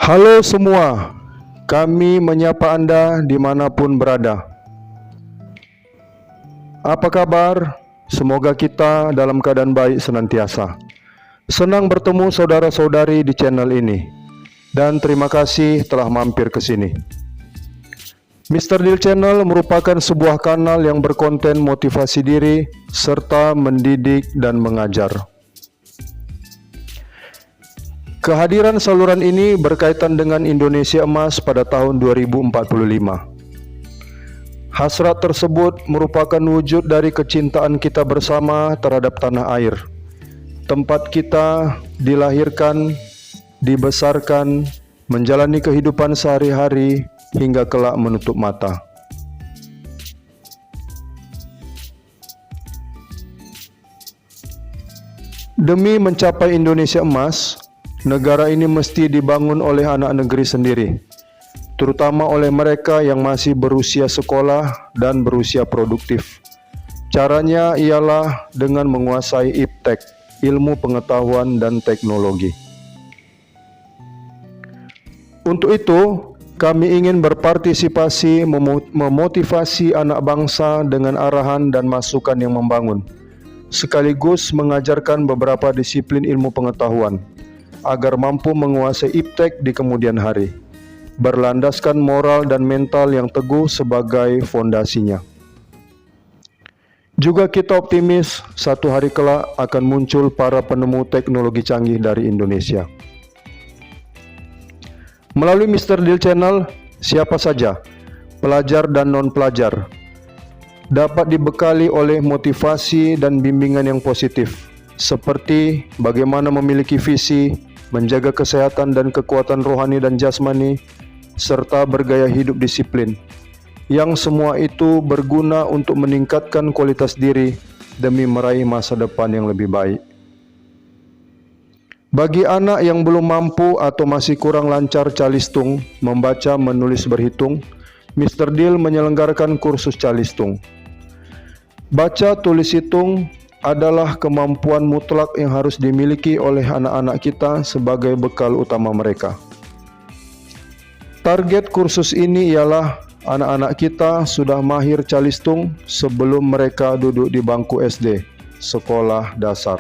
Halo semua, kami menyapa Anda dimanapun berada. Apa kabar? Semoga kita dalam keadaan baik senantiasa. Senang bertemu saudara-saudari di channel ini, dan terima kasih telah mampir ke sini. Mr. Dil Channel merupakan sebuah kanal yang berkonten motivasi diri serta mendidik dan mengajar. Kehadiran saluran ini berkaitan dengan Indonesia Emas pada tahun 2045. Hasrat tersebut merupakan wujud dari kecintaan kita bersama terhadap tanah air, tempat kita dilahirkan, dibesarkan, menjalani kehidupan sehari-hari hingga kelak menutup mata. Demi mencapai Indonesia Emas, negara ini mesti dibangun oleh anak negeri sendiri, terutama oleh mereka yang masih berusia sekolah dan berusia produktif. Caranya ialah dengan menguasai iptek, ilmu pengetahuan dan teknologi. Untuk itu, kami ingin berpartisipasi memotivasi anak bangsa dengan arahan dan masukan yang membangun, sekaligus mengajarkan beberapa disiplin ilmu pengetahuan, agar mampu menguasai iptek di kemudian hari, berlandaskan moral dan mental yang teguh sebagai fondasinya. Juga kita optimis satu hari kelak akan muncul para penemu teknologi canggih dari Indonesia. Melalui Mr. Dil Channel, siapa saja, pelajar dan non-pelajar, dapat dibekali oleh motivasi dan bimbingan yang positif, seperti bagaimana memiliki visi, menjaga kesehatan dan kekuatan rohani dan jasmani, serta bergaya hidup disiplin, yang semua itu berguna untuk meningkatkan kualitas diri demi meraih masa depan yang lebih baik. Bagi anak yang belum mampu atau masih kurang lancar calistung, membaca, menulis, berhitung, Mr. Dil menyelenggarakan kursus calistung. Baca, tulis, hitung adalah kemampuan mutlak yang harus dimiliki oleh anak-anak kita sebagai bekal utama mereka. Target kursus ini ialah anak-anak kita sudah mahir calistung sebelum mereka duduk di bangku SD, sekolah dasar.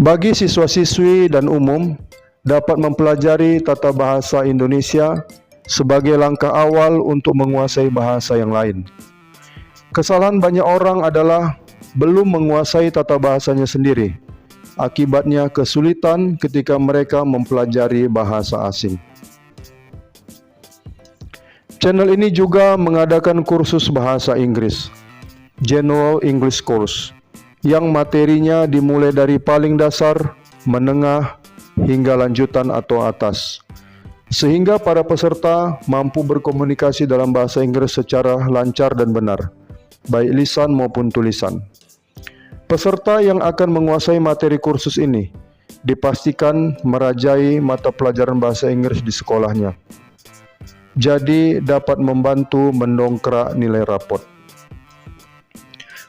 Bagi siswa-siswi dan umum, dapat mempelajari tata bahasa Indonesia sebagai langkah awal untuk menguasai bahasa yang lain. Kesalahan banyak orang adalah belum menguasai tata bahasanya sendiri. Akibatnya kesulitan ketika mereka mempelajari bahasa asing. Channel ini juga mengadakan kursus bahasa Inggris, General English Course, yang materinya dimulai dari paling dasar, menengah, hingga lanjutan atau atas, sehingga para peserta mampu berkomunikasi dalam bahasa Inggris secara lancar dan benar, baik lisan maupun tulisan. Peserta yang akan menguasai materi kursus ini dipastikan merajai mata pelajaran bahasa Inggris di sekolahnya, jadi dapat membantu mendongkrak nilai rapot.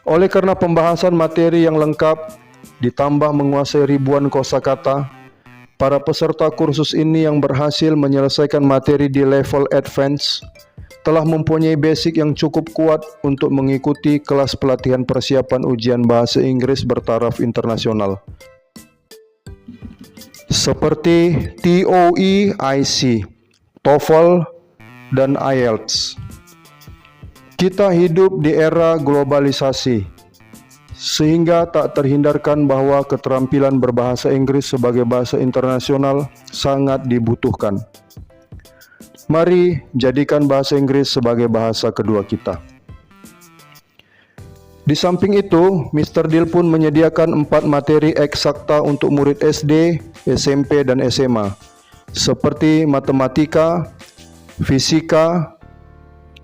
Oleh karena pembahasan materi yang lengkap ditambah menguasai ribuan kosakata, para peserta kursus ini yang berhasil menyelesaikan materi di level advance telah mempunyai basic yang cukup kuat untuk mengikuti kelas pelatihan persiapan ujian bahasa Inggris bertaraf internasional, seperti TOEIC, TOEFL, dan IELTS. Kita hidup di era globalisasi, sehingga tak terhindarkan bahwa keterampilan berbahasa Inggris sebagai bahasa internasional sangat dibutuhkan. Mari jadikan bahasa Inggris sebagai bahasa kedua kita. Di samping itu, Mr. Dil pun menyediakan 4 materi eksakta untuk murid SD, SMP, dan SMA seperti matematika, fisika,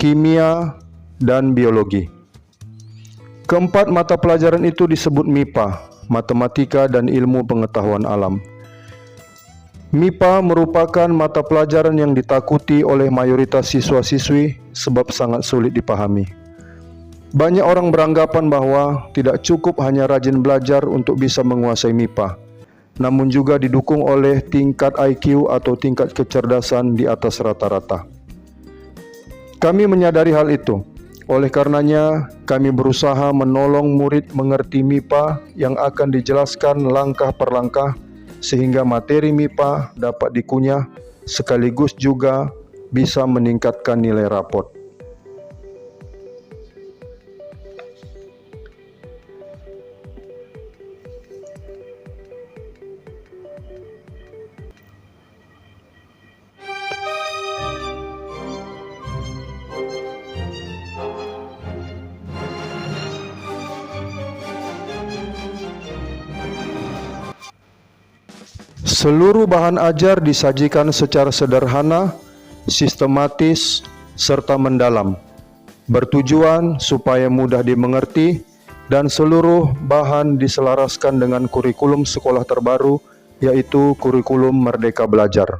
kimia, dan biologi. Keempat mata pelajaran itu disebut MIPA, matematika dan ilmu pengetahuan alam. MIPA merupakan mata pelajaran yang ditakuti oleh mayoritas siswa-siswi sebab sangat sulit dipahami. Banyak orang beranggapan bahwa tidak cukup hanya rajin belajar untuk bisa menguasai MIPA, namun juga didukung oleh tingkat IQ atau tingkat kecerdasan di atas rata-rata. Kami menyadari hal itu. Oleh karenanya, kami berusaha menolong murid mengerti MIPA yang akan dijelaskan langkah per langkah sehingga materi MIPA dapat dikunyah sekaligus juga bisa meningkatkan nilai rapot. Seluruh bahan ajar disajikan secara sederhana, sistematis, serta mendalam, bertujuan supaya mudah dimengerti dan seluruh bahan diselaraskan dengan kurikulum sekolah terbaru, yaitu kurikulum Merdeka Belajar.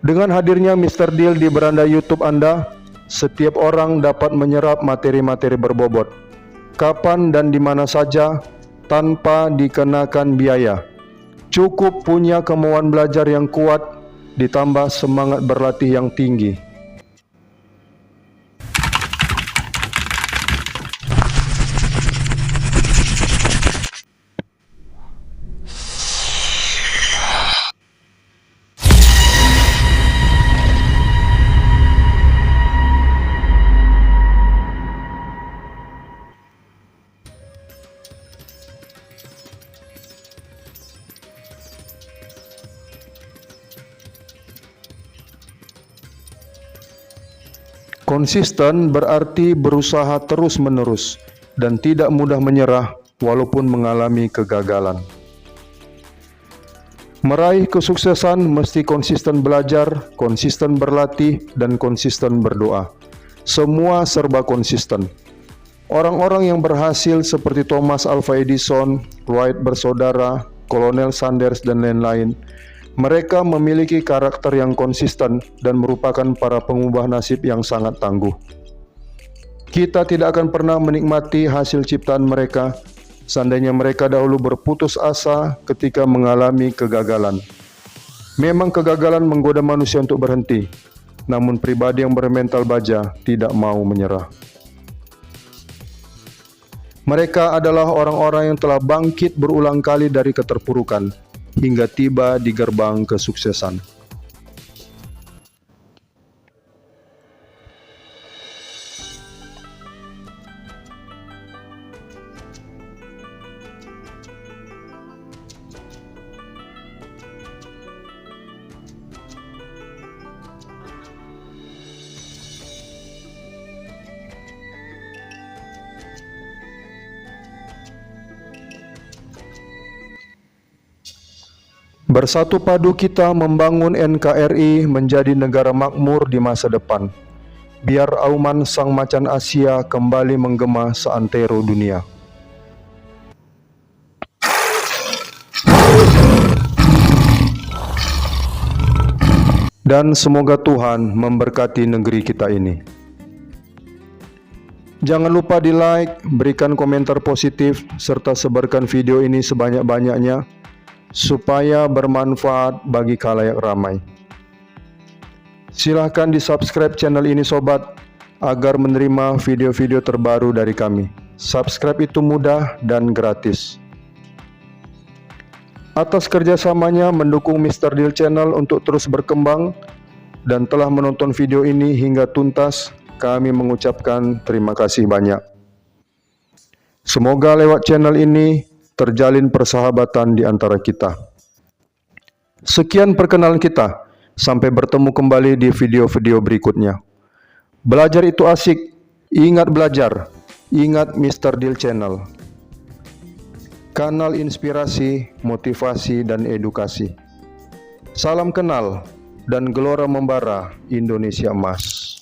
Dengan hadirnya Mr. Deal di beranda YouTube Anda, setiap orang dapat menyerap materi-materi berbobot, kapan dan di mana saja, tanpa dikenakan biaya. Cukup punya kemauan belajar yang kuat, ditambah semangat berlatih yang tinggi. Konsisten berarti berusaha terus-menerus dan tidak mudah menyerah walaupun mengalami kegagalan. Meraih kesuksesan mesti konsisten belajar, konsisten berlatih, dan konsisten berdoa. Semua serba konsisten. Orang-orang yang berhasil seperti Thomas Alva Edison, Wright bersaudara, Kolonel Sanders, dan lain-lain, mereka memiliki karakter yang konsisten dan merupakan para pengubah nasib yang sangat tangguh. Kita tidak akan pernah menikmati hasil ciptaan mereka seandainya mereka dahulu berputus asa ketika mengalami kegagalan. Memang kegagalan menggoda manusia untuk berhenti, namun pribadi yang bermental baja tidak mau menyerah. Mereka adalah orang-orang yang telah bangkit berulang kali dari keterpurukan hingga tiba di gerbang kesuksesan. Bersatu padu kita membangun NKRI menjadi negara makmur di masa depan. Biar auman sang macan Asia kembali menggema seantero dunia. Dan semoga Tuhan memberkati negeri kita ini. Jangan lupa di like, berikan komentar positif, serta sebarkan video ini sebanyak-banyaknya supaya bermanfaat bagi khalayak ramai. Silahkan di subscribe channel ini sobat, agar menerima video-video terbaru dari kami. Subscribe itu mudah dan gratis. Atas kerjasamanya mendukung Mr. Deal Channel untuk terus berkembang dan telah menonton video ini hingga tuntas, kami mengucapkan terima kasih banyak. Semoga lewat channel ini terjalin persahabatan di antara kita. Sekian perkenalan kita. Sampai bertemu kembali di video-video berikutnya. Belajar itu asik. Ingat belajar. Ingat Mr. Deal Channel. Kanal inspirasi, motivasi, dan edukasi. Salam kenal dan gelora membara Indonesia Emas.